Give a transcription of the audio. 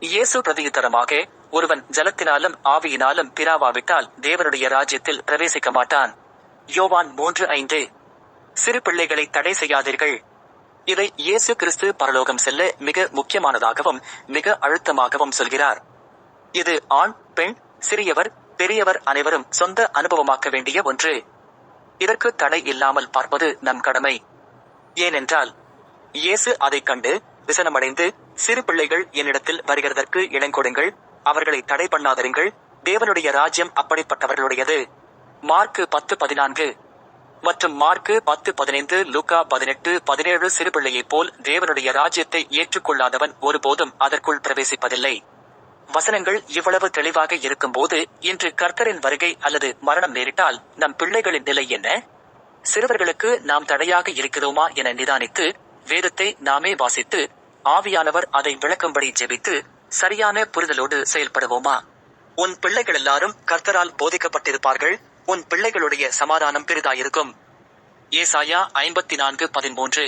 இயேசு பிரதியுத்தரமாக, ஒருவன் ஜலத்தினாலும் ஆவியினாலும் பிராவாவிட்டால் தேவனுடைய ராஜ்யத்தில் பிரவேசிக்க மாட்டான். யோவான் 3:5. சிறு பிள்ளைகளை தடை செய்யாதீர்கள். இதை இயேசு கிறிஸ்து பரலோகம் செல்ல மிக முக்கியமானதாகவும் மிக அழுத்தமாகவும் சொல்கிறார். இது ஆண், பெண், சிறியவர், பெரியவர் அனைவரும் சொந்த அனுபவமாக்க வேண்டிய ஒன்று. இதற்கு தடை இல்லாமல் பார்ப்பது நம் கடமை. ஏனென்றால் இயேசு அதைக் கண்டு விசனமடைந்து, சிறு பிள்ளைகள் என்னிடத்தில் வருகிறதற்கு இடங்கொடுங்கள், அவர்களை தடை பண்ணாதீர்கள், தேவனுடைய ராஜ்யம் அப்படிப்பட்டவர்களுடையது. மார்க்கு 10:14 மற்றும் மார்க்கு 10:15. லூக்கா 18:17. சிறு பிள்ளையைப் போல் தேவனுடைய ராஜ்யத்தை ஏற்றுக்கொள்ளாதவன் ஒருபோதும் அதற்குள் பிரவேசிப்பதில்லை. வசனங்கள் இவ்வளவு தெளிவாக இருக்கும்போது இன்று கர்த்தரின் வருகை அல்லது மரணம் நேரிட்டால் நம் பிள்ளைகளின் நிலை என்ன? சிறுவர்களுக்கு நாம் தடையாக இருக்கிறோமா என நிதானித்து, வேதத்தை நாமே வாசித்து, ஆவியானவர் அதை விளக்கும்படி ஜெபித்து, சரியான புரிதலோடு செயல்படுவோமா? உன் பிள்ளைகள் எல்லாரும் கர்த்தரால் போதிக்கப்பட்டிருப்பார்கள். உன் பிள்ளைகளுடைய சமாதானம் பெரிதாயிருக்கும். ஏசாயா 54:13.